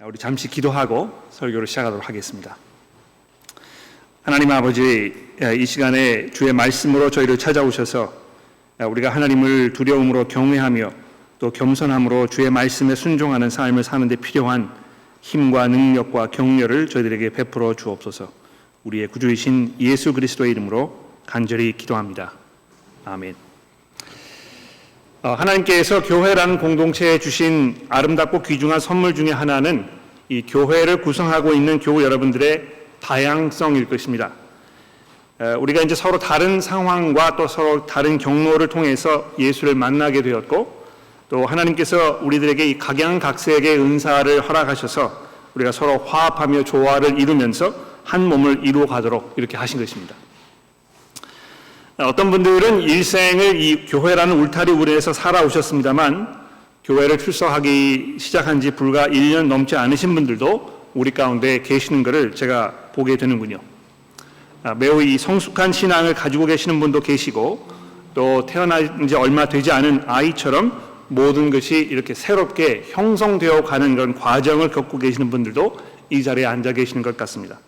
우리 잠시 기도하고 설교를 시작하도록 하겠습니다. 하나님 아버지, 이 시간에 주의 말씀으로 저희를 찾아오셔서 우리가 하나님을 두려움으로 경외하며 또 겸손함으로 주의 말씀에 순종하는 삶을 사는 데 필요한 힘과 능력과 격려를 저희들에게 베풀어 주옵소서. 우리의 구주이신 예수 그리스도의 이름으로 간절히 기도합니다. 아멘. 하나님께서 교회라는 공동체에 주신 아름답고 귀중한 선물 중에 하나는 이 교회를 구성하고 있는 교우 여러분들의 다양성일 것입니다. 우리가 이제 서로 다른 상황과 또 서로 다른 경로를 통해서 예수를 만나게 되었고, 또 하나님께서 우리들에게 이 각양각색의 은사를 허락하셔서 우리가 서로 화합하며 조화를 이루면서 한 몸을 이루어 가도록 이렇게 하신 것입니다. 어떤 분들은 일생을 이 교회라는 울타리 우리에서 살아오셨습니다만, 교회를 출석하기 시작한 지 불과 1년 넘지 않으신 분들도 우리 가운데 계시는 것을 제가 보게 되는군요. 매우 이 성숙한 신앙을 가지고 계시는 분도 계시고, 또 태어난 지 얼마 되지 않은 아이처럼 모든 것이 이렇게 새롭게 형성되어 가는 그런 과정을 겪고 계시는 분들도 이 자리에 앉아 계시는 것 같습니다.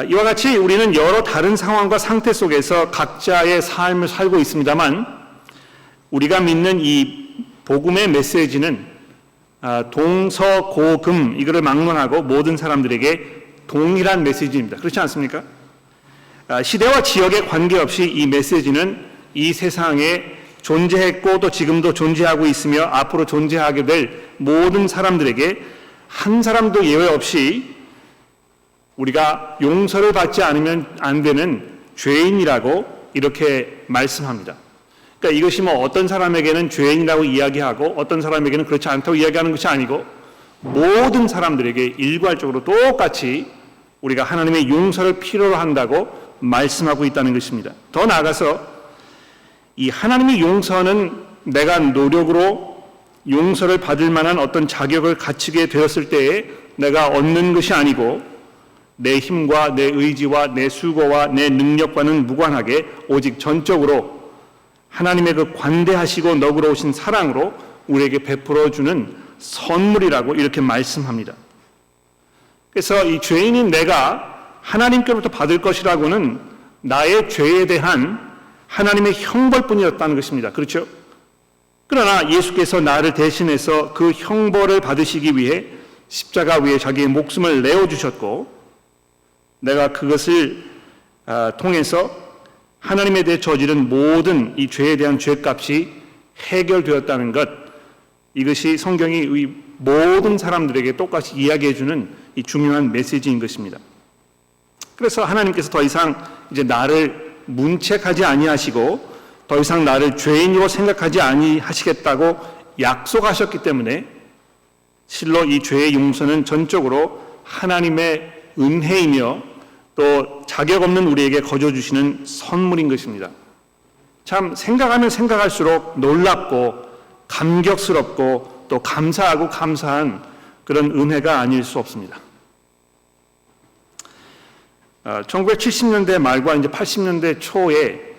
이와 같이 우리는 여러 다른 상황과 상태 속에서 각자의 삶을 살고 있습니다만, 우리가 믿는 이 복음의 메시지는 동서고금 이거를 막론하고 모든 사람들에게 동일한 메시지입니다. 그렇지 않습니까? 시대와 지역에 관계없이 이 메시지는 이 세상에 존재했고 또 지금도 존재하고 있으며 앞으로 존재하게 될 모든 사람들에게 한 사람도 예외 없이 우리가 용서를 받지 않으면 안 되는 죄인이라고 이렇게 말씀합니다. 그러니까 이것이 어떤 사람에게는 죄인이라고 이야기하고 어떤 사람에게는 그렇지 않다고 이야기하는 것이 아니고, 모든 사람들에게 일괄적으로 똑같이 우리가 하나님의 용서를 필요로 한다고 말씀하고 있다는 것입니다. 더 나아가서 이 하나님의 용서는 내가 노력으로 용서를 받을 만한 어떤 자격을 갖추게 되었을 때에 내가 얻는 것이 아니고, 내 힘과 내 의지와 내 수고와 내 능력과는 무관하게 오직 전적으로 하나님의 그 관대하시고 너그러우신 사랑으로 우리에게 베풀어주는 선물이라고 이렇게 말씀합니다. 그래서 이 죄인인 내가 하나님께로부터 받을 것이라고는 나의 죄에 대한 하나님의 형벌뿐이었다는 것입니다. 그렇죠? 그러나 예수께서 나를 대신해서 그 형벌을 받으시기 위해 십자가 위에 자기의 목숨을 내어주셨고, 내가 그것을 통해서 하나님에 대해 저지른 모든 이 죄에 대한 죄값이 해결되었다는 것, 이것이 성경이 모든 사람들에게 똑같이 이야기해주는 이 중요한 메시지인 것입니다. 그래서 하나님께서 더 이상 이제 나를 문책하지 아니하시고 더 이상 나를 죄인으로 생각하지 아니하시겠다고 약속하셨기 때문에 실로 이 죄의 용서는 전적으로 하나님의 은혜이며 또 자격 없는 우리에게 거저주시는 선물인 것입니다. 참 생각하면 생각할수록 놀랍고 감격스럽고 또 감사하고 감사한 그런 은혜가 아닐 수 없습니다. 1970년대 말과 이제 80년대 초에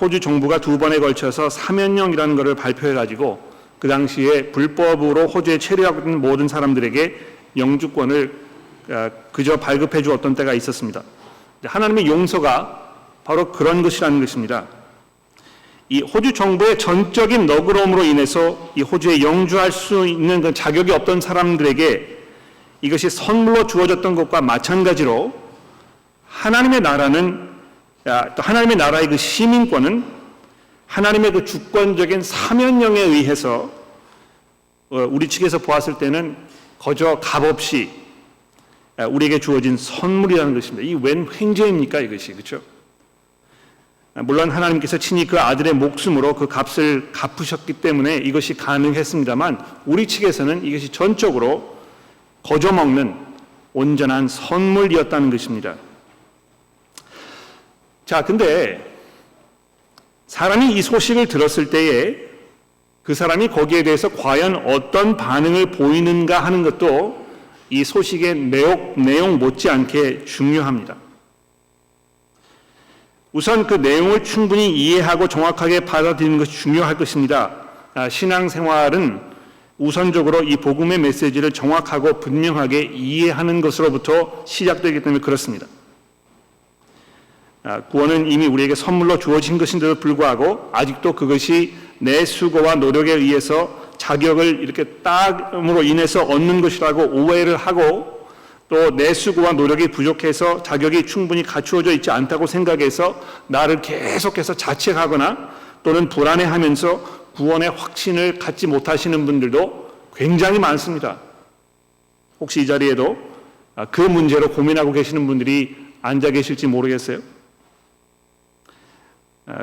호주 정부가 두 번에 걸쳐서 사면령이라는 것을 발표해가지고 그 당시에 불법으로 호주에 체류하고 있는 모든 사람들에게 영주권을 그저 발급해 주었던 때가 있었습니다. 하나님의 용서가 바로 그런 것이라는 것입니다. 이 호주 정부의 전적인 너그러움으로 인해서 이 호주에 영주할 수 있는 그 자격이 없던 사람들에게 이것이 선물로 주어졌던 것과 마찬가지로 하나님의 나라는, 또 하나님의 나라의 그 시민권은 하나님의 그 주권적인 사면령에 의해서 우리 측에서 보았을 때는 거저 값없이 우리에게 주어진 선물이라는 것입니다. 이 웬 횡재입니까, 이것이? 그렇죠? 물론 하나님께서 친히 그 아들의 목숨으로 그 값을 갚으셨기 때문에 이것이 가능했습니다만, 우리 측에서는 이것이 전적으로 거저 먹는 온전한 선물이었다는 것입니다. 자, 근데 사람이 이 소식을 들었을 때에 그 사람이 거기에 대해서 과연 어떤 반응을 보이는가 하는 것도 이 소식의 내용 못지않게 중요합니다. 우선 그 내용을 충분히 이해하고 정확하게 받아들이는 것이 중요할 것입니다. 신앙생활은 우선적으로 이 복음의 메시지를 정확하고 분명하게 이해하는 것으로부터 시작되기 때문에 그렇습니다. 구원은 이미 우리에게 선물로 주어진 것인데도 불구하고 아직도 그것이 내 수고와 노력에 의해서 자격을 이렇게 땀으로 인해서 얻는 것이라고 오해를 하고 또 내 수고와 노력이 부족해서 자격이 충분히 갖추어져 있지 않다고 생각해서 나를 계속해서 자책하거나 또는 불안해하면서 구원의 확신을 갖지 못하시는 분들도 굉장히 많습니다. 혹시 이 자리에도 그 문제로 고민하고 계시는 분들이 앉아 계실지 모르겠어요.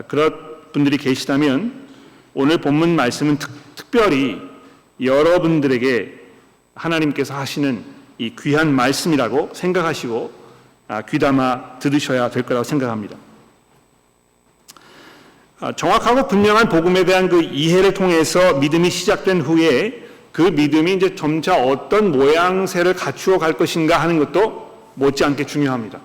그런 분들이 계시다면 오늘 본문 말씀은 특별히 여러분들에게 하나님께서 하시는 이 귀한 말씀이라고 생각하시고 귀담아 들으셔야 될 거라고 생각합니다. 정확하고 분명한 복음에 대한 그 이해를 통해서 믿음이 시작된 후에 그 믿음이 이제 점차 어떤 모양새를 갖추어 갈 것인가 하는 것도 못지않게 중요합니다.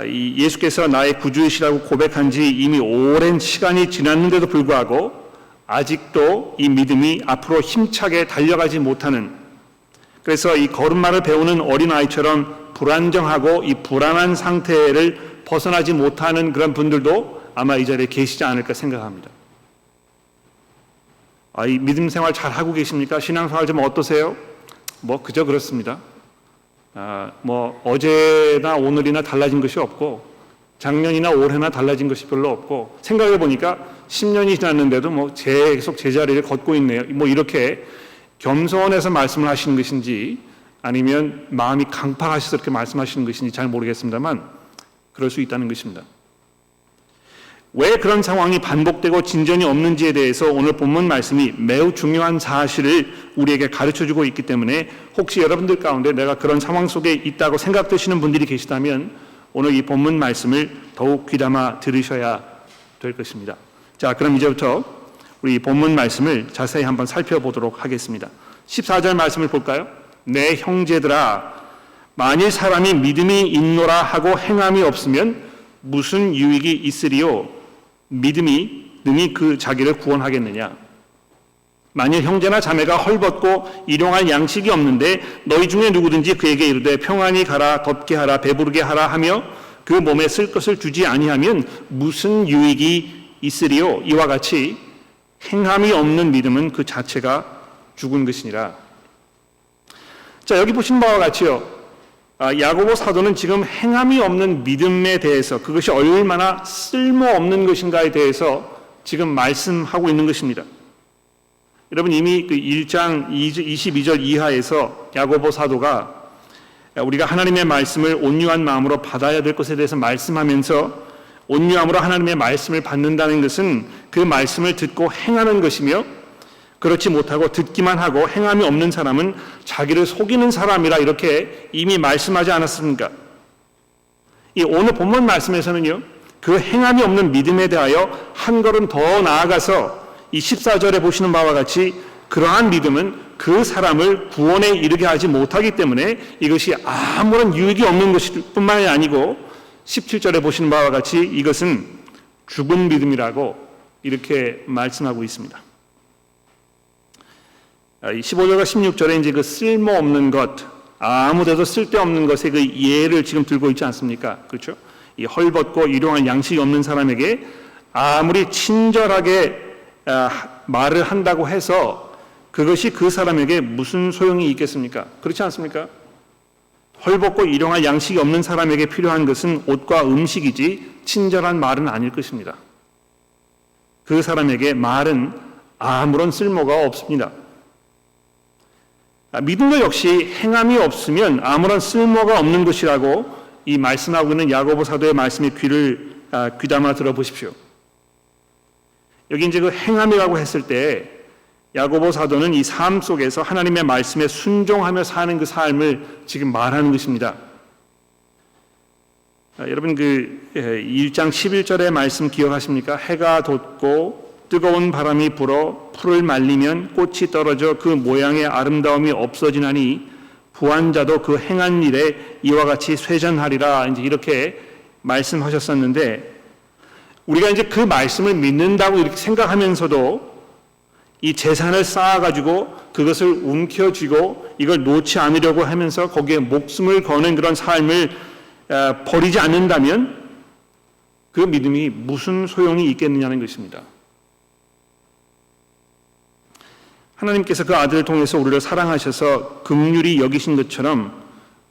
예수께서 나의 구주이시라고 고백한 지 이미 오랜 시간이 지났는데도 불구하고 아직도 이 믿음이 앞으로 힘차게 달려가지 못하는, 그래서 이 걸음마를 배우는 어린아이처럼 불안정하고 이 불안한 상태를 벗어나지 못하는 그런 분들도 아마 이 자리에 계시지 않을까 생각합니다. 이 믿음 생활 잘 하고 계십니까? 신앙생활 좀 어떠세요? 그저 그렇습니다. 어제나 오늘이나 달라진 것이 없고 작년이나 올해나 달라진 것이 별로 없고 생각해 보니까 10년이 지났는데도 계속 제자리를 걷고 있네요. 이렇게 겸손해서 말씀을 하시는 것인지 아니면 마음이 강팍하셔서 이렇게 말씀하시는 것인지 잘 모르겠습니다만 그럴 수 있다는 것입니다. 왜 그런 상황이 반복되고 진전이 없는지에 대해서 오늘 본문 말씀이 매우 중요한 사실을 우리에게 가르쳐주고 있기 때문에 혹시 여러분들 가운데 내가 그런 상황 속에 있다고 생각되시는 분들이 계시다면 오늘 이 본문 말씀을 더욱 귀담아 들으셔야 될 것입니다. 자, 그럼 이제부터 우리 본문 말씀을 자세히 한번 살펴보도록 하겠습니다. 14절 말씀을 볼까요? 내 형제들아, 만일 사람이 믿음이 있노라 하고 행함이 없으면 무슨 유익이 있으리요? 믿음이 능히 그 자기를 구원하겠느냐? 만일 형제나 자매가 헐벗고 일용할 양식이 없는데 너희 중에 누구든지 그에게 이르되 평안히 가라, 덥게 하라, 배부르게 하라 하며 그 몸에 쓸 것을 주지 아니하면 무슨 유익이 있으리요? 이와 같이 행함이 없는 믿음은 그 자체가 죽은 것이니라. 자, 여기 보신 바와 같이요, 야고보 사도는 지금 행함이 없는 믿음에 대해서 그것이 얼마나 쓸모없는 것인가에 대해서 지금 말씀하고 있는 것입니다. 여러분 이미 그 1장 22절 이하에서 야고보 사도가 우리가 하나님의 말씀을 온유한 마음으로 받아야 될 것에 대해서 말씀하면서 온유함으로 하나님의 말씀을 받는다는 것은 그 말씀을 듣고 행하는 것이며 그렇지 못하고 듣기만 하고 행함이 없는 사람은 자기를 속이는 사람이라 이렇게 이미 말씀하지 않았습니까? 이 오늘 본문 말씀에서는요, 그 행함이 없는 믿음에 대하여 한 걸음 더 나아가서 이 14절에 보시는 바와 같이 그러한 믿음은 그 사람을 구원에 이르게 하지 못하기 때문에 이것이 아무런 유익이 없는 것일 뿐만이 아니고 17절에 보시는 바와 같이 이것은 죽은 믿음이라고 이렇게 말씀하고 있습니다. 15절과 16절에 이제 그 쓸모없는 것, 아무데도 쓸데없는 것의 그 예를 지금 들고 있지 않습니까? 그렇죠? 이 헐벗고 일용할 양식이 없는 사람에게 아무리 친절하게 말을 한다고 해서 그것이 그 사람에게 무슨 소용이 있겠습니까? 그렇지 않습니까? 헐벗고 일용할 양식이 없는 사람에게 필요한 것은 옷과 음식이지 친절한 말은 아닐 것입니다. 그 사람에게 말은 아무런 쓸모가 없습니다. 믿음도 역시 행함이 없으면 아무런 쓸모가 없는 것이라고 이 말씀하고 있는 야고보 사도의 말씀에 귀담아 들어보십시오. 여기 이제 그 행함이라고 했을 때 야고보 사도는 이 삶 속에서 하나님의 말씀에 순종하며 사는 그 삶을 지금 말하는 것입니다. 여러분 그 1장 11절의 말씀 기억하십니까? 해가 돋고 뜨거운 바람이 불어 풀을 말리면 꽃이 떨어져 그 모양의 아름다움이 없어지나니 부한자도 그 행한 일에 이와 같이 쇠전하리라, 이제 이렇게 말씀하셨었는데 우리가 이제 그 말씀을 믿는다고 이렇게 생각하면서도 이 재산을 쌓아가지고 그것을 움켜쥐고 이걸 놓지 않으려고 하면서 거기에 목숨을 거는 그런 삶을 버리지 않는다면 그 믿음이 무슨 소용이 있겠느냐는 것입니다. 하나님께서 그 아들을 통해서 우리를 사랑하셔서 긍휼히 여기신 것처럼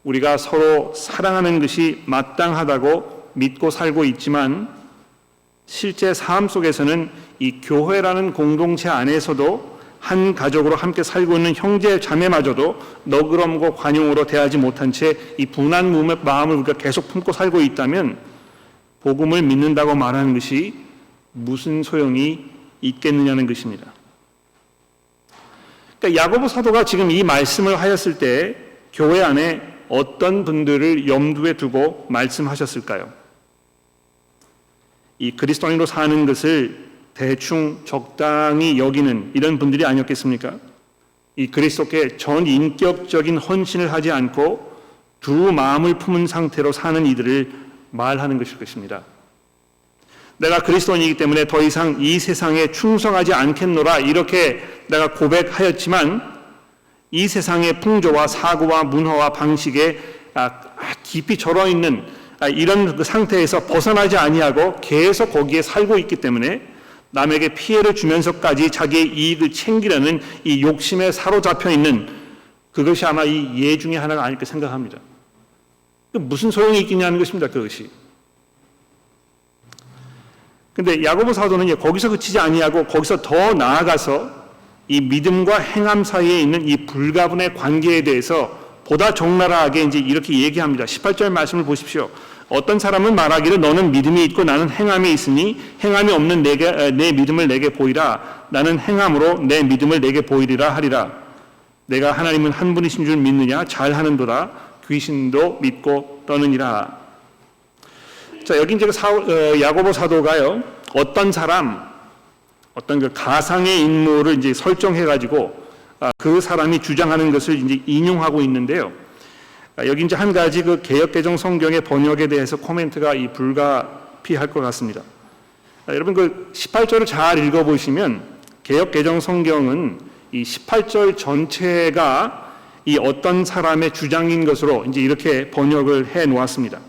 우리가 서로 사랑하는 것이 마땅하다고 믿고 살고 있지만 실제 삶 속에서는 이 교회라는 공동체 안에서도 한 가족으로 함께 살고 있는 형제 자매마저도 너그럼고 관용으로 대하지 못한 채 이 분한 마음을 우리가 계속 품고 살고 있다면 복음을 믿는다고 말하는 것이 무슨 소용이 있겠느냐는 것입니다. 그러니까 야고보 사도가 지금 이 말씀을 하였을 때 교회 안에 어떤 분들을 염두에 두고 말씀하셨을까요? 이 그리스도인으로 사는 것을 대충 적당히 여기는 이런 분들이 아니었겠습니까? 이 그리스도께 전인격적인 헌신을 하지 않고 두 마음을 품은 상태로 사는 이들을 말하는 것일 것입니다. 내가 그리스도인이기 때문에 더 이상 이 세상에 충성하지 않겠노라 이렇게 내가 고백하였지만 이 세상의 풍조와 사고와 문화와 방식에 깊이 절어있는 이런 그 상태에서 벗어나지 아니하고 계속 거기에 살고 있기 때문에 남에게 피해를 주면서까지 자기의 이익을 챙기려는 이 욕심에 사로잡혀 있는 그것이 아마 이 예 중에 하나가 아닐까 생각합니다. 무슨 소용이 있겠냐는 것입니다. 그것이. 근데 야고보 사도는 거기서 그치지 아니하고 거기서 더 나아가서 이 믿음과 행함 사이에 있는 이 불가분의 관계에 대해서 보다 적나라하게 이제 이렇게 얘기합니다. 18절 말씀을 보십시오. 어떤 사람은 말하기를 너는 믿음이 있고 나는 행함이 있으니 행함이 없는 내 믿음을 내게 보이라. 나는 행함으로 내 믿음을 내게 보이리라 하리라. 내가 하나님은 한 분이신 줄 믿느냐? 잘하는도다. 귀신도 믿고 떠느니라. 자, 여기 이제 야고보 사도가요, 어떤 사람, 어떤 그 가상의 인물을 이제 설정해가지고 그 사람이 주장하는 것을 이제 인용하고 있는데요. 여기 이제 한 가지 그 개역개정 성경의 번역에 대해서 코멘트가 불가피할 것 같습니다. 여러분 그 18절을 잘 읽어보시면 개역개정 성경은 이 18절 전체가 이 어떤 사람의 주장인 것으로 이제 이렇게 번역을 해 놓았습니다.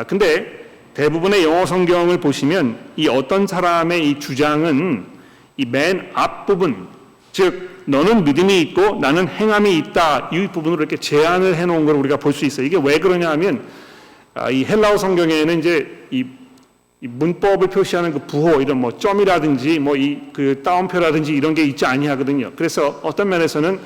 근데 대부분의 영어 성경을 보시면 이 어떤 사람의 이 주장은 이 맨 앞부분, 즉 너는 믿음이 있고 나는 행함이 있다 이 부분으로 이렇게 제한을 해 놓은 걸 우리가 볼 수 있어요. 이게 왜 그러냐 하면 이 헬라어 성경에는 이제 이 문법을 표시하는 그 부호 이런 뭐 점이라든지 뭐 이 그 따옴표라든지 이런 게 있지 아니하거든요. 그래서 어떤 면에서는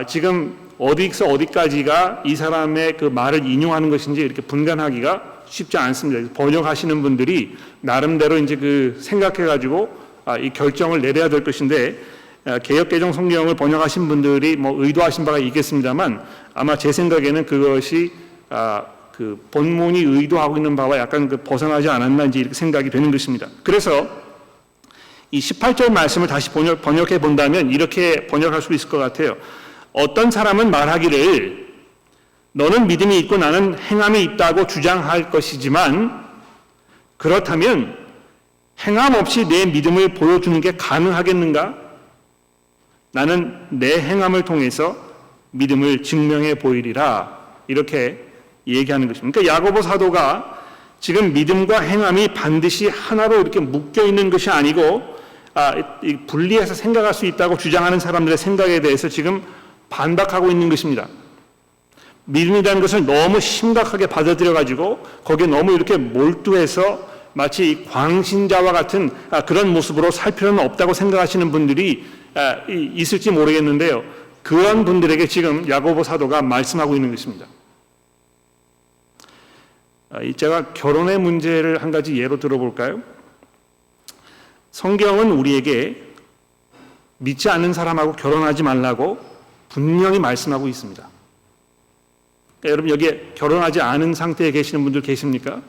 지금 어디서 어디까지가 이 사람의 그 말을 인용하는 것인지 이렇게 분간하기가 쉽지 않습니다. 번역하시는 분들이 나름대로 이제 그 생각해가지고 이 결정을 내려야 될 것인데 개역개정 성경을 번역하신 분들이 뭐 의도하신 바가 있겠습니다만 아마 제 생각에는 그것이 그 본문이 의도하고 있는 바와 약간 그 벗어나지 않았나 이제 이렇게 생각이 되는 것입니다. 그래서 이 18절 말씀을 다시 번역해 본다면 이렇게 번역할 수 있을 것 같아요. 어떤 사람은 말하기를 너는 믿음이 있고 나는 행함이 있다고 주장할 것이지만 그렇다면 행함 없이 내 믿음을 보여주는 게 가능하겠는가? 나는 내 행함을 통해서 믿음을 증명해 보이리라 이렇게 얘기하는 것입니다. 그러니까 야고보 사도가 지금 믿음과 행함이 반드시 하나로 이렇게 묶여 있는 것이 아니고 분리해서 생각할 수 있다고 주장하는 사람들의 생각에 대해서 지금 반박하고 있는 것입니다. 믿음이라는 것을 너무 심각하게 받아들여가지고 거기에 너무 이렇게 몰두해서 마치 광신자와 같은 그런 모습으로 살 필요는 없다고 생각하시는 분들이 있을지 모르겠는데요. 그런 분들에게 지금 야고보 사도가 말씀하고 있는 것입니다. 제가 결혼의 문제를 한 가지 예로 들어볼까요? 성경은 우리에게 믿지 않는 사람하고 결혼하지 말라고 분명히 말씀하고 있습니다. 그러니까 여러분 여기에 결혼하지 않은 상태에 계시는 분들 계십니까?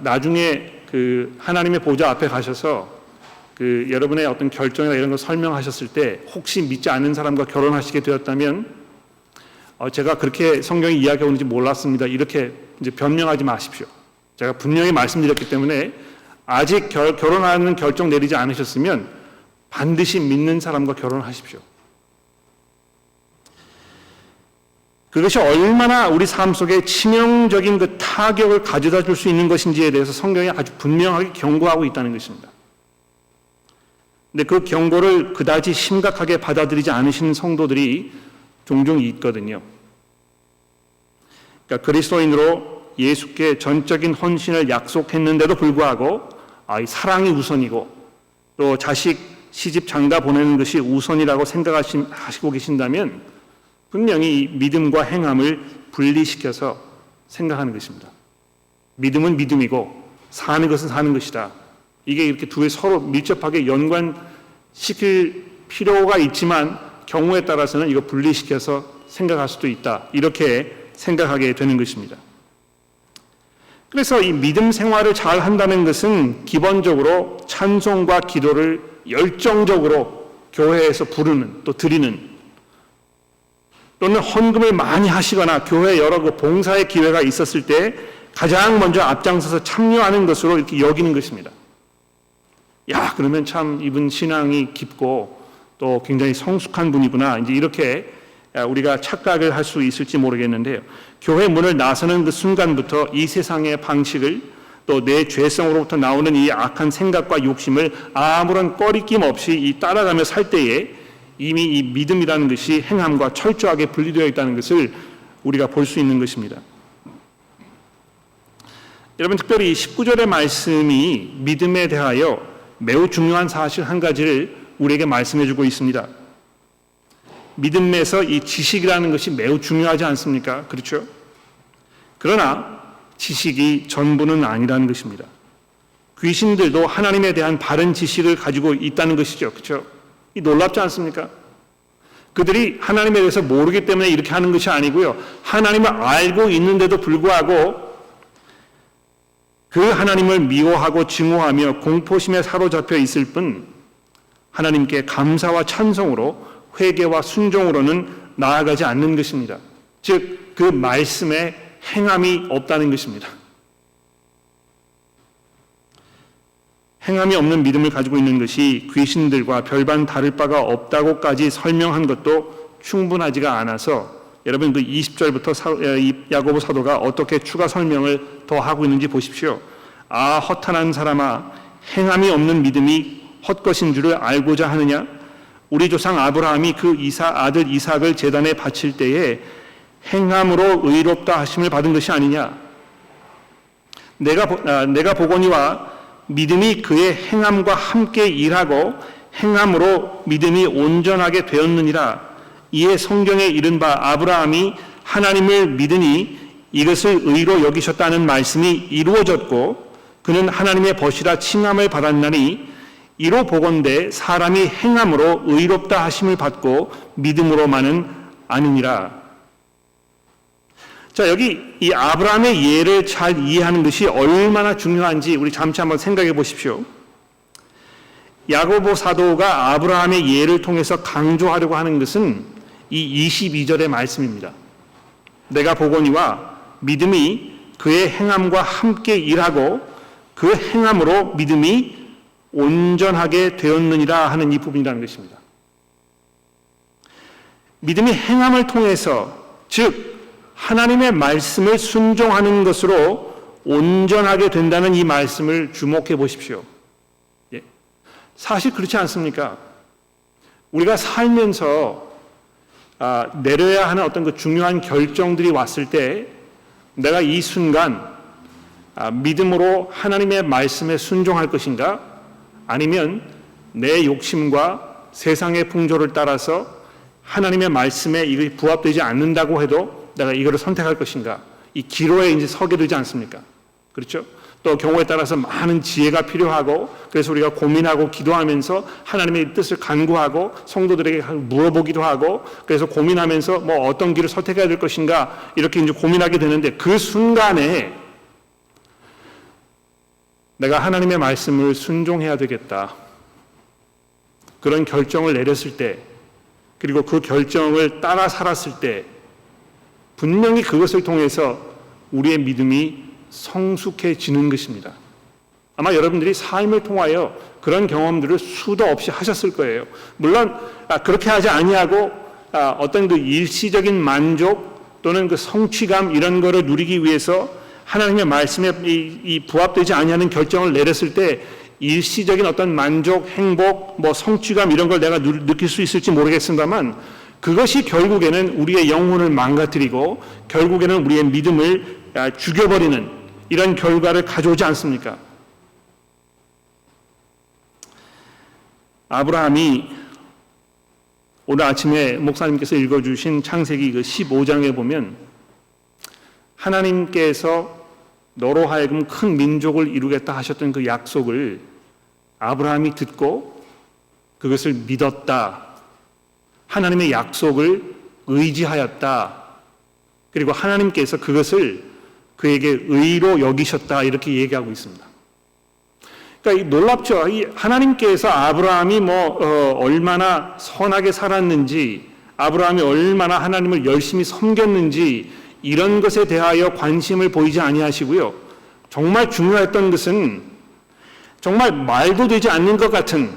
나중에 그 하나님의 보좌 앞에 가셔서 그 여러분의 어떤 결정이나 이런 걸 설명하셨을 때 혹시 믿지 않는 사람과 결혼하시게 되었다면 제가 그렇게 성경이 이야기하는지 몰랐습니다. 이렇게 이제 변명하지 마십시오. 제가 분명히 말씀드렸기 때문에 아직 결혼하는 결정 내리지 않으셨으면 반드시 믿는 사람과 결혼하십시오. 그것이 얼마나 우리 삶 속에 치명적인 그 타격을 가져다 줄 수 있는 것인지에 대해서 성경이 아주 분명하게 경고하고 있다는 것입니다. 근데 그 경고를 그다지 심각하게 받아들이지 않으시는 성도들이 종종 있거든요. 그러니까 그리스도인으로 예수께 전적인 헌신을 약속했는데도 불구하고 사랑이 우선이고 또 자식 시집 장가 보내는 것이 우선이라고 생각하시고 계신다면 분명히 믿음과 행함을 분리시켜서 생각하는 것입니다. 믿음은 믿음이고 사는 것은 사는 것이다. 이게 이렇게 두 개 서로 밀접하게 연관시킬 필요가 있지만 경우에 따라서는 이거 분리시켜서 생각할 수도 있다. 이렇게 생각하게 되는 것입니다. 그래서 이 믿음 생활을 잘 한다는 것은 기본적으로 찬송과 기도를 열정적으로 교회에서 부르는 또 드리는 또는 헌금을 많이 하시거나 교회 여러 그 봉사의 기회가 있었을 때 가장 먼저 앞장서서 참여하는 것으로 이렇게 여기는 것입니다. 야, 그러면 참 이분 신앙이 깊고 또 굉장히 성숙한 분이구나. 이제 이렇게 우리가 착각을 할 수 있을지 모르겠는데요. 교회 문을 나서는 그 순간부터 이 세상의 방식을 또 내 죄성으로부터 나오는 이 악한 생각과 욕심을 아무런 꺼리낌 없이 따라가며 살 때에 이미 이 믿음이라는 것이 행함과 철저하게 분리되어 있다는 것을 우리가 볼 수 있는 것입니다. 여러분, 특별히 19절의 말씀이 믿음에 대하여 매우 중요한 사실 한 가지를 우리에게 말씀해 주고 있습니다. 믿음에서 이 지식이라는 것이 매우 중요하지 않습니까? 그렇죠? 그러나 지식이 전부는 아니라는 것입니다. 귀신들도 하나님에 대한 바른 지식을 가지고 있다는 것이죠. 그렇죠? 이 놀랍지 않습니까? 그들이 하나님에 대해서 모르기 때문에 이렇게 하는 것이 아니고요. 하나님을 알고 있는데도 불구하고 그 하나님을 미워하고 증오하며 공포심에 사로잡혀 있을 뿐 하나님께 감사와 찬송으로 회개와 순종으로는 나아가지 않는 것입니다. 즉 그 말씀에 행함이 없다는 것입니다. 행함이 없는 믿음을 가지고 있는 것이 귀신들과 별반 다를 바가 없다고까지 설명한 것도 충분하지가 않아서 여러분 그 20절부터 야고보 사도가 어떻게 추가 설명을 더 하고 있는지 보십시오. 아, 허탄한 사람아, 행함이 없는 믿음이 헛것인 줄을 알고자 하느냐? 우리 조상 아브라함이 그 아들 이삭을 제단에 바칠 때에 행함으로 의롭다 하심을 받은 것이 아니냐? 내가 보거니와 믿음이 그의 행함과 함께 일하고 행함으로 믿음이 온전하게 되었느니라. 이에 성경에 이른바 아브라함이 하나님을 믿으니 이것을 의로 여기셨다는 말씀이 이루어졌고 그는 하나님의 벗이라 칭함을 받았나니 이로 보건대 사람이 행함으로 의롭다 하심을 받고 믿음으로만은 아니니라. 자, 여기 이 아브라함의 예를 잘 이해하는 것이 얼마나 중요한지 우리 잠시 한번 생각해 보십시오. 야고보 사도가 아브라함의 예를 통해서 강조하려고 하는 것은 이 22절의 말씀입니다. 내가 보거니와 믿음이 그의 행함과 함께 일하고 그 행함으로 믿음이 온전하게 되었느니라 하는 이 부분이라는 것입니다. 믿음이 행함을 통해서 즉 하나님의 말씀을 순종하는 것으로 온전하게 된다는 이 말씀을 주목해 보십시오. 예. 사실 그렇지 않습니까? 우리가 살면서 내려야 하는 어떤 그 중요한 결정들이 왔을 때 내가 이 순간 믿음으로 하나님의 말씀에 순종할 것인가? 아니면 내 욕심과 세상의 풍조를 따라서 하나님의 말씀에 이것이 부합되지 않는다고 해도 내가 이거를 선택할 것인가? 이 기로에 이제 서게 되지 않습니까? 그렇죠? 또 경우에 따라서 많은 지혜가 필요하고 그래서 우리가 고민하고 기도하면서 하나님의 뜻을 간구하고 성도들에게 물어보기도 하고 그래서 고민하면서 뭐 어떤 길을 선택해야 될 것인가 이렇게 이제 고민하게 되는데 그 순간에 내가 하나님의 말씀을 순종해야 되겠다. 그런 결정을 내렸을 때 그리고 그 결정을 따라 살았을 때 분명히 그것을 통해서 우리의 믿음이 성숙해지는 것입니다. 아마 여러분들이 삶을 통하여 그런 경험들을 수도 없이 하셨을 거예요. 물론 그렇게 하지 아니하고 어떤 그 일시적인 만족 또는 그 성취감 이런 거를 누리기 위해서 하나님의 말씀에 이 부합되지 아니하는 결정을 내렸을 때 일시적인 어떤 만족, 행복, 뭐 성취감 이런 걸 내가 느낄 수 있을지 모르겠습니다만 그것이 결국에는 우리의 영혼을 망가뜨리고 결국에는 우리의 믿음을 죽여버리는 이런 결과를 가져오지 않습니까? 아브라함이 오늘 아침에 목사님께서 읽어주신 창세기 그 15장에 보면 하나님께서 너로 하여금 큰 민족을 이루겠다 하셨던 그 약속을 아브라함이 듣고 그것을 믿었다. 하나님의 약속을 의지하였다. 그리고 하나님께서 그것을 그에게 의로 여기셨다. 이렇게 얘기하고 있습니다. 그러니까 놀랍죠. 이 하나님께서 아브라함이 얼마나 선하게 살았는지, 아브라함이 얼마나 하나님을 열심히 섬겼는지 이런 것에 대하여 관심을 보이지 아니하시고요. 정말 중요했던 것은 정말 말도 되지 않는 것 같은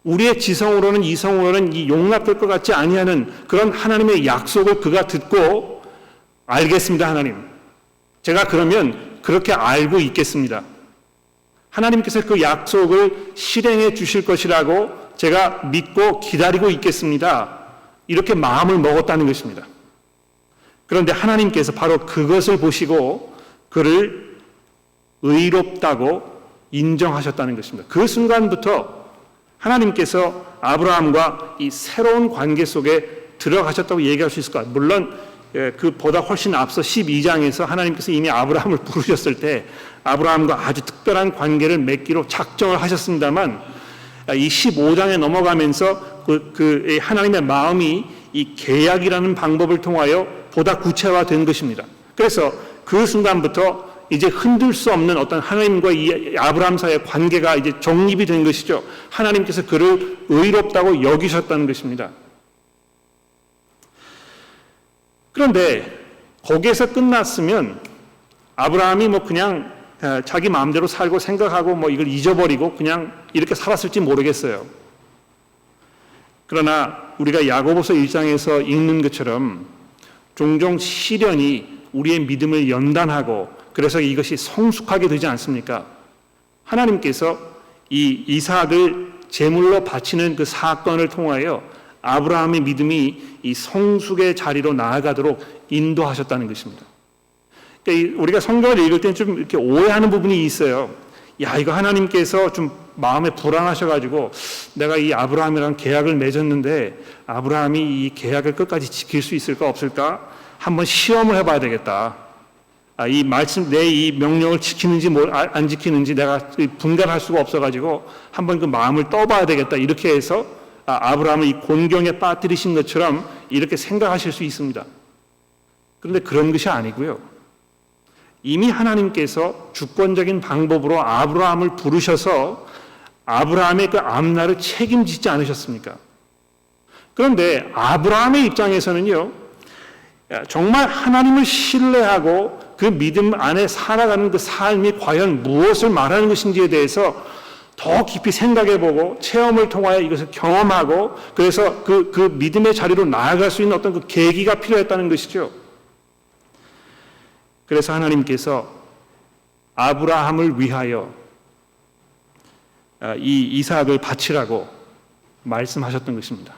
우리의 지성으로는 이성으로는 이 용납될 것 같지 아니하는 그런 하나님의 약속을 그가 듣고 알겠습니다. 하나님. 제가 그러면 그렇게 알고 있겠습니다. 하나님께서 그 약속을 실행해 주실 것이라고 제가 믿고 기다리고 있겠습니다. 이렇게 마음을 먹었다는 것입니다. 그런데 하나님께서 바로 그것을 보시고 그를 의롭다고 인정하셨다는 것입니다. 그 순간부터 하나님께서 아브라함과 이 새로운 관계 속에 들어가셨다고 얘기할 수 있을 것 같아요. 물론 그보다 훨씬 앞서 12장에서 하나님께서 이미 아브라함을 부르셨을 때 아브라함과 아주 특별한 관계를 맺기로 작정을 하셨습니다만 이 15장에 넘어가면서 그 하나님의 마음이 이 계약이라는 방법을 통하여 보다 구체화된 것입니다. 그래서 그 순간부터 이제 흔들 수 없는 어떤 하나님과 이 아브라함 사이의 관계가 이제 정립이 된 것이죠. 하나님께서 그를 의롭다고 여기셨다는 것입니다. 그런데 거기에서 끝났으면 아브라함이 그냥 자기 마음대로 살고 생각하고 이걸 잊어버리고 그냥 이렇게 살았을지 모르겠어요. 그러나 우리가 야고보서 1장에서 읽는 것처럼 종종 시련이 우리의 믿음을 연단하고 그래서 이것이 성숙하게 되지 않습니까? 하나님께서 이 이삭을 제물로 바치는 그 사건을 통하여 아브라함의 믿음이 이 성숙의 자리로 나아가도록 인도하셨다는 것입니다. 그러니까 우리가 성경을 읽을 때는 좀 이렇게 오해하는 부분이 있어요. 야, 이거 하나님께서 좀 마음에 불안하셔가지고 내가 이 아브라함이랑 계약을 맺었는데 아브라함이 이 계약을 끝까지 지킬 수 있을까 없을까? 한번 시험을 해봐야 되겠다. 이 말씀, 내 이 명령을 지키는지 안 지키는지 내가 분간할 수가 없어가지고 한번 그 마음을 떠봐야 되겠다. 이렇게 해서 아브라함을 이 곤경에 빠뜨리신 것처럼 이렇게 생각하실 수 있습니다. 그런데 그런 것이 아니고요. 이미 하나님께서 주권적인 방법으로 아브라함을 부르셔서 아브라함의 그 앞날을 책임지지 않으셨습니까? 그런데 아브라함의 입장에서는요, 정말 하나님을 신뢰하고 그 믿음 안에 살아가는 그 삶이 과연 무엇을 말하는 것인지에 대해서 더 깊이 생각해보고 체험을 통하여 이것을 경험하고 그래서 그 믿음의 자리로 나아갈 수 있는 어떤 그 계기가 필요했다는 것이죠. 그래서 하나님께서 아브라함을 위하여 이 이삭을 바치라고 말씀하셨던 것입니다.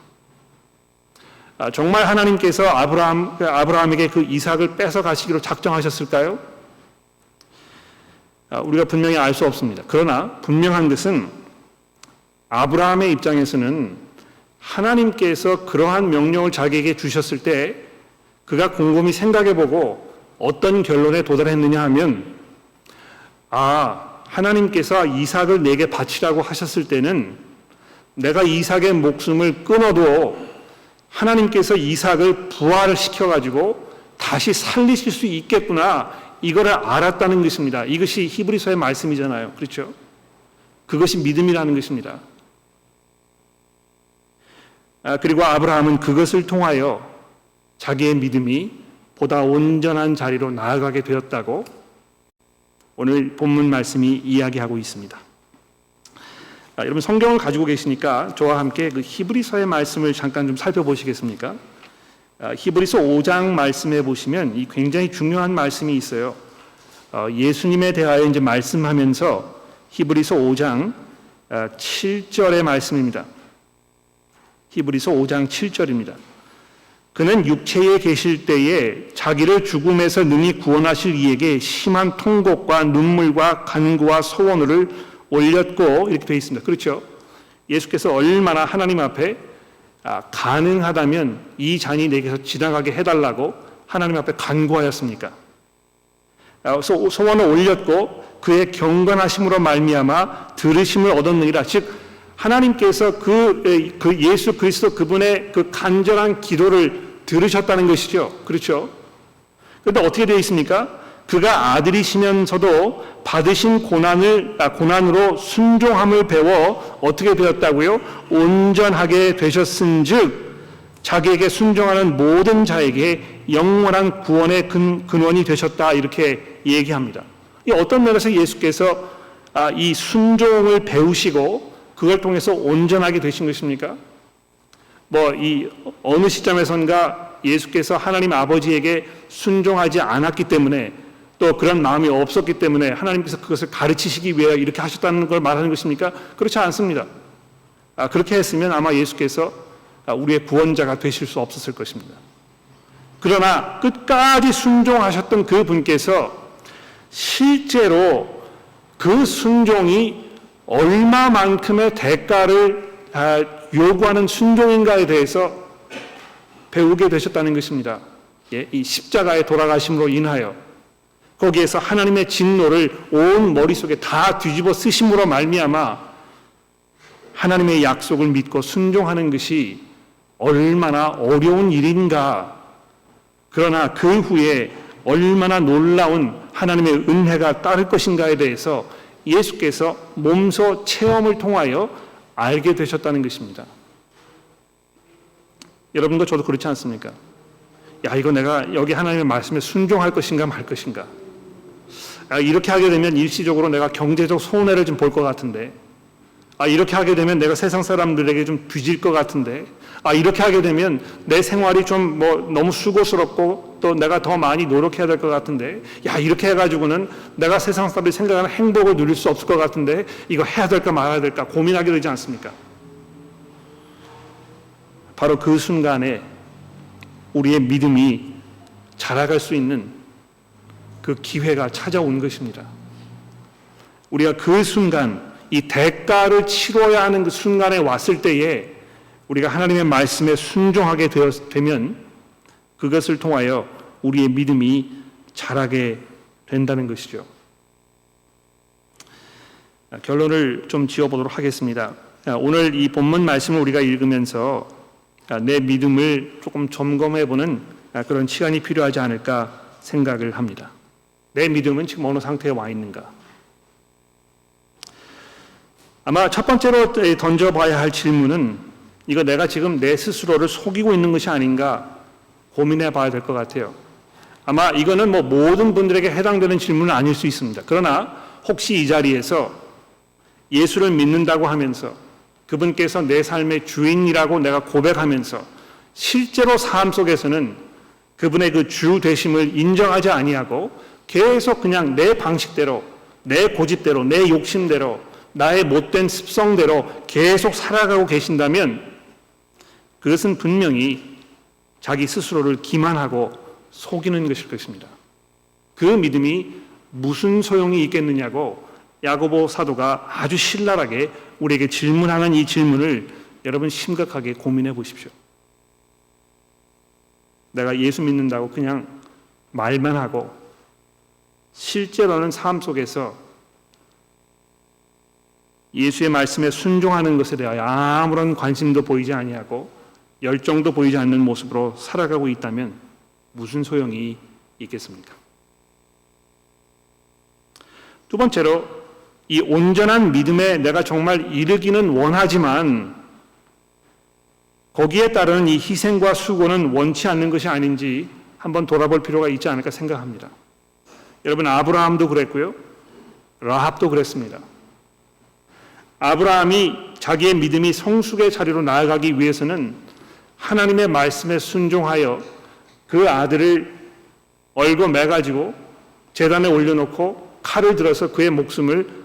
정말 하나님께서 아브라함에게 그 이삭을 뺏어 가시기로 작정하셨을까요? 우리가 분명히 알 수 없습니다. 그러나 분명한 것은 아브라함의 입장에서는 하나님께서 그러한 명령을 자기에게 주셨을 때 그가 곰곰이 생각해보고 어떤 결론에 도달했느냐 하면 하나님께서 이삭을 내게 바치라고 하셨을 때는 내가 이삭의 목숨을 끊어도 하나님께서 이삭을 부활을 시켜가지고 다시 살리실 수 있겠구나 이거를 알았다는 것입니다. 이것이 히브리서의 말씀이잖아요. 그렇죠? 그것이 믿음이라는 것입니다. 그리고 아브라함은 그것을 통하여 자기의 믿음이 보다 온전한 자리로 나아가게 되었다고 오늘 본문 말씀이 이야기하고 있습니다. 여러분 성경을 가지고 계시니까 저와 함께 그 히브리서의 말씀을 잠깐 좀 살펴보시겠습니까? 히브리서 5장 말씀에 보시면 이 굉장히 중요한 말씀이 있어요. 예수님에 대하여 이제 말씀하면서 히브리서 5장 7절의 말씀입니다. 히브리서 5장 7절입니다. 그는 육체에 계실 때에 자기를 죽음에서 능히 구원하실 이에게 심한 통곡과 눈물과 간구와 소원을 올렸고 이렇게 되어 있습니다. 그렇죠? 예수께서 얼마나 하나님 앞에 가능하다면 이 잔이 내게서 지나가게 해달라고 하나님 앞에 간구하였습니까? 소원을 올렸고 그의 경건하심으로 말미암아 들으심을 얻었느니라. 즉 하나님께서 그 예수 그리스도 그분의 그 간절한 기도를 들으셨다는 것이죠. 그렇죠? 그런데 어떻게 되어 있습니까? 그가 아들이시면서도 받으신 고난으로 순종함을 배워 어떻게 되었다고요? 온전하게 되셨은즉 자기에게 순종하는 모든 자에게 영원한 구원의 근원이 되셨다 이렇게 얘기합니다. 이 어떤 면에서 예수께서 이 순종을 배우시고 그걸 통해서 온전하게 되신 것입니까? 이 어느 시점에선가 예수께서 하나님 아버지에게 순종하지 않았기 때문에 또 그런 마음이 없었기 때문에 하나님께서 그것을 가르치시기 위해 이렇게 하셨다는 걸 말하는 것입니까? 그렇지 않습니다. 그렇게 했으면 아마 예수께서 우리의 구원자가 되실 수 없었을 것입니다. 그러나 끝까지 순종하셨던 그 분께서 실제로 그 순종이 얼마만큼의 대가를 요구하는 순종인가에 대해서 배우게 되셨다는 것입니다. 이 십자가에 돌아가심으로 인하여 거기에서 하나님의 진노를 온 머릿속에 다 뒤집어 쓰심으로 말미암아 하나님의 약속을 믿고 순종하는 것이 얼마나 어려운 일인가. 그러나 그 후에 얼마나 놀라운 하나님의 은혜가 따를 것인가에 대해서 예수께서 몸소 체험을 통하여 알게 되셨다는 것입니다. 여러분도 저도 그렇지 않습니까? 이거 내가 여기 하나님의 말씀에 순종할 것인가 말 것인가. 이렇게 하게 되면 일시적으로 내가 경제적 손해를 좀 볼 것 같은데, 이렇게 하게 되면 내가 세상 사람들에게 좀 뒤질 것 같은데, 이렇게 하게 되면 내 생활이 좀 너무 수고스럽고 또 내가 더 많이 노력해야 될 것 같은데, 이렇게 해가지고는 내가 세상 사람들이 생각하는 행복을 누릴 수 없을 것 같은데 이거 해야 될까 말아야 될까 고민하게 되지 않습니까? 바로 그 순간에 우리의 믿음이 자라갈 수 있는 그 기회가 찾아온 것입니다. 우리가 그 순간 이 대가를 치러야 하는 그 순간에 왔을 때에 우리가 하나님의 말씀에 순종하게 되면 그것을 통하여 우리의 믿음이 자라게 된다는 것이죠. 결론을 좀 지어보도록 하겠습니다. 오늘 이 본문 말씀을 우리가 읽으면서 내 믿음을 조금 점검해보는 그런 시간이 필요하지 않을까 생각을 합니다. 내 믿음은 지금 어느 상태에 와 있는가? 아마 첫 번째로 던져봐야 할 질문은 이거 내가 지금 내 스스로를 속이고 있는 것이 아닌가 고민해 봐야 될 것 같아요. 아마 이거는 모든 분들에게 해당되는 질문은 아닐 수 있습니다. 그러나 혹시 이 자리에서 예수를 믿는다고 하면서 그분께서 내 삶의 주인이라고 내가 고백하면서 실제로 삶 속에서는 그분의 그 주 되심을 인정하지 아니하고 계속 그냥 내 방식대로, 내 고집대로, 내 욕심대로, 나의 못된 습성대로 계속 살아가고 계신다면 그것은 분명히 자기 스스로를 기만하고 속이는 것일 것입니다. 그 믿음이 무슨 소용이 있겠느냐고 야고보 사도가 아주 신랄하게 우리에게 질문하는 이 질문을 여러분 심각하게 고민해 보십시오. 내가 예수 믿는다고 그냥 말만 하고 실제로는 삶 속에서 예수의 말씀에 순종하는 것에 대하여 아무런 관심도 보이지 아니하고 열정도 보이지 않는 모습으로 살아가고 있다면 무슨 소용이 있겠습니까? 두 번째로 이 온전한 믿음에 내가 정말 이르기는 원하지만 거기에 따르는 이 희생과 수고는 원치 않는 것이 아닌지 한번 돌아볼 필요가 있지 않을까 생각합니다. 여러분 아브라함도 그랬고요. 라합도 그랬습니다. 아브라함이 자기의 믿음이 성숙의 자리로 나아가기 위해서는 하나님의 말씀에 순종하여 그 아들을 얼고 매가지고 제단에 올려놓고 칼을 들어서 그의 목숨을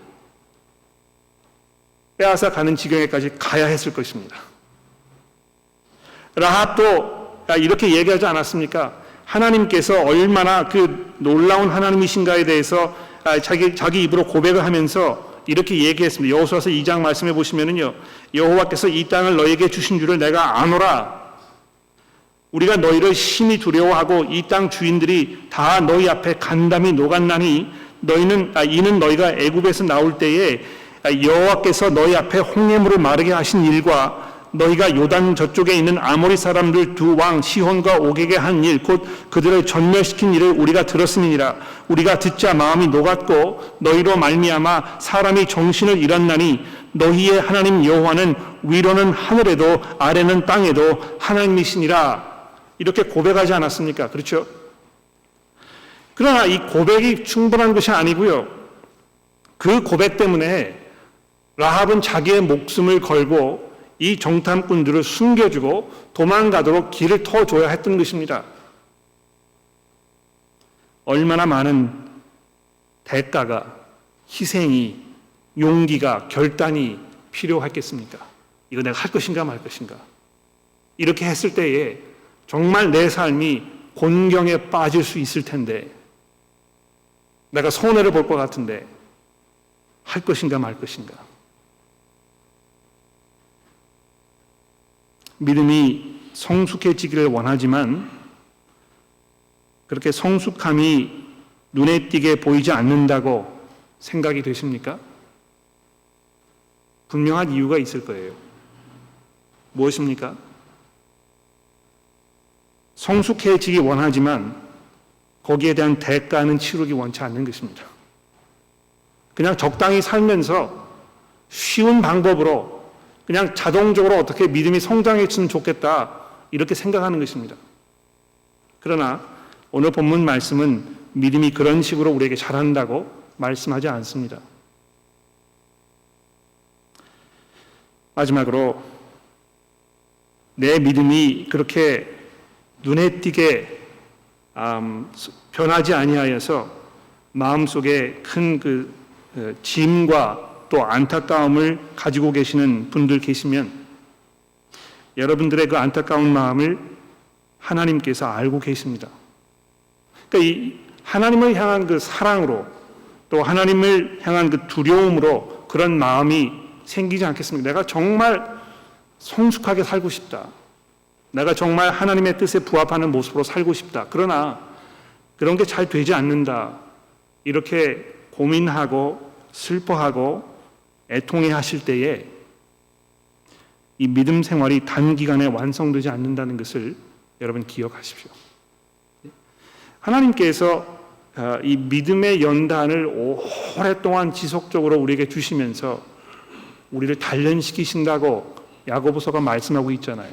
빼앗아 가는 지경에까지 가야 했을 것입니다. 라합도 이렇게 얘기하지 않았습니까? 하나님께서 얼마나 그 놀라운 하나님이신가에 대해서 자기 입으로 고백을 하면서 이렇게 얘기했습니다. 여호수아서 2장 말씀해 보시면은요, 여호와께서 이 땅을 너에게 주신 줄을 내가 아노라. 우리가 너희를 심히 두려워하고 이 땅 주인들이 다 너희 앞에 간담이 녹았나니 이는 너희가 애굽에서 나올 때에 여호와께서 너희 앞에 홍해물을 마르게 하신 일과 너희가 요단 저쪽에 있는 아모리 사람들 두 왕 시혼과 오게게 한 일 곧 그들을 전멸시킨 일을 우리가 들었음이니라. 우리가 듣자 마음이 녹았고 너희로 말미암아 사람이 정신을 잃었나니 너희의 하나님 여호와는 위로는 하늘에도 아래는 땅에도 하나님이시니라. 이렇게 고백하지 않았습니까? 그렇죠? 그러나 이 고백이 충분한 것이 아니고요. 그 고백 때문에 라합은 자기의 목숨을 걸고 이 정탐꾼들을 숨겨주고 도망가도록 길을 터줘야 했던 것입니다. 얼마나 많은 대가가, 희생이, 용기가, 결단이 필요했겠습니까? 이거 내가 할 것인가 말 것인가? 이렇게 했을 때에 정말 내 삶이 곤경에 빠질 수 있을 텐데, 내가 손해를 볼 것 같은데 할 것인가 말 것인가? 믿음이 성숙해지기를 원하지만 그렇게 성숙함이 눈에 띄게 보이지 않는다고 생각이 되십니까? 분명한 이유가 있을 거예요. 무엇입니까? 성숙해지기 원하지만 거기에 대한 대가는 치르기 원치 않는 것입니다. 그냥 적당히 살면서 쉬운 방법으로 그냥 자동적으로 어떻게 믿음이 성장했으면 좋겠다 이렇게 생각하는 것입니다. 그러나 오늘 본문 말씀은 믿음이 그런 식으로 우리에게 자란다고 말씀하지 않습니다. 마지막으로 내 믿음이 그렇게 눈에 띄게 변하지 아니하여서 마음속에 큰 그 짐과 또 안타까움을 가지고 계시는 분들 계시면 여러분들의 그 안타까운 마음을 하나님께서 알고 계십니다. 그러니까 이 하나님을 향한 그 사랑으로 또 하나님을 향한 그 두려움으로 그런 마음이 생기지 않겠습니까? 내가 정말 성숙하게 살고 싶다. 내가 정말 하나님의 뜻에 부합하는 모습으로 살고 싶다. 그러나 그런 게 잘 되지 않는다. 이렇게 고민하고 슬퍼하고 애통해 하실 때에 이 믿음 생활이 단기간에 완성되지 않는다는 것을 여러분 기억하십시오. 하나님께서 이 믿음의 연단을 오랫동안 지속적으로 우리에게 주시면서 우리를 단련시키신다고 야고보서가 말씀하고 있잖아요.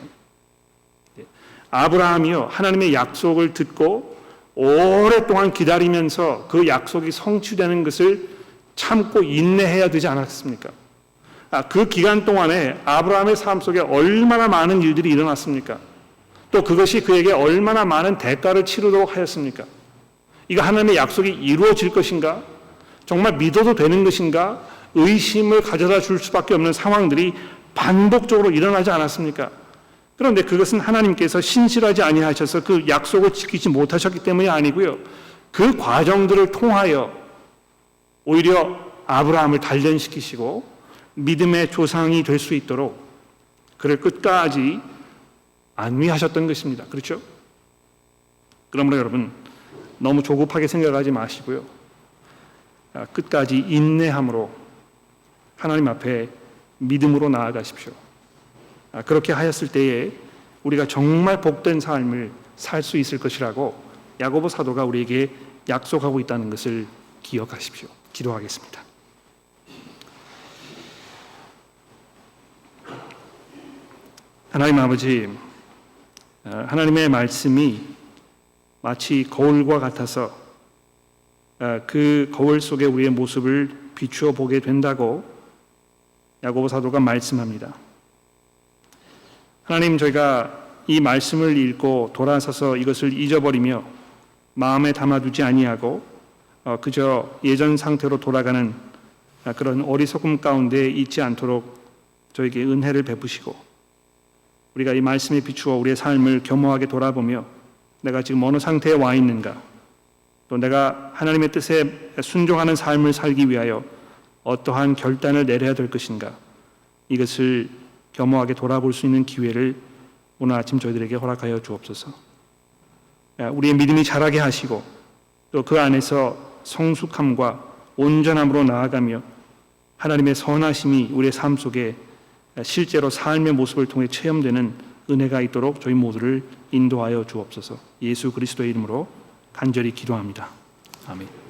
아브라함이요, 하나님의 약속을 듣고 오랫동안 기다리면서 그 약속이 성취되는 것을 참고 인내해야 되지 않았습니까? 그 기간 동안에 아브라함의 삶 속에 얼마나 많은 일들이 일어났습니까? 또 그것이 그에게 얼마나 많은 대가를 치르도록 하였습니까? 이거 하나님의 약속이 이루어질 것인가? 정말 믿어도 되는 것인가? 의심을 가져다 줄 수밖에 없는 상황들이 반복적으로 일어나지 않았습니까? 그런데 그것은 하나님께서 신실하지 아니하셔서 그 약속을 지키지 못하셨기 때문이 아니고요. 그 과정들을 통하여 오히려 아브라함을 단련시키시고 믿음의 조상이 될 수 있도록 그를 끝까지 안위하셨던 것입니다. 그렇죠? 그러므로 여러분 너무 조급하게 생각하지 마시고요. 끝까지 인내함으로 하나님 앞에 믿음으로 나아가십시오. 그렇게 하였을 때에 우리가 정말 복된 삶을 살 수 있을 것이라고 야고보 사도가 우리에게 약속하고 있다는 것을 기억하십시오. 기도하겠습니다. 하나님 아버지, 하나님의 말씀이 마치 거울과 같아서 그 거울 속에 우리의 모습을 비추어 보게 된다고 야고보 사도가 말씀합니다. 하나님, 저희가 이 말씀을 읽고 돌아서서 이것을 잊어버리며 마음에 담아두지 아니하고 그저 예전 상태로 돌아가는 그런 어리석음 가운데 있지 않도록 저에게 은혜를 베푸시고, 우리가 이 말씀에 비추어 우리의 삶을 겸허하게 돌아보며 내가 지금 어느 상태에 와 있는가, 또 내가 하나님의 뜻에 순종하는 삶을 살기 위하여 어떠한 결단을 내려야 될 것인가, 이것을 겸허하게 돌아볼 수 있는 기회를 오늘 아침 저희들에게 허락하여 주옵소서. 우리의 믿음이 자라게 하시고 또 그 안에서 성숙함과 온전함으로 나아가며 하나님의 선하심이 우리의 삶 속에 실제로 삶의 모습을 통해 체험되는 은혜가 있도록 저희 모두를 인도하여 주옵소서. 예수 그리스도의 이름으로 간절히 기도합니다. 아멘.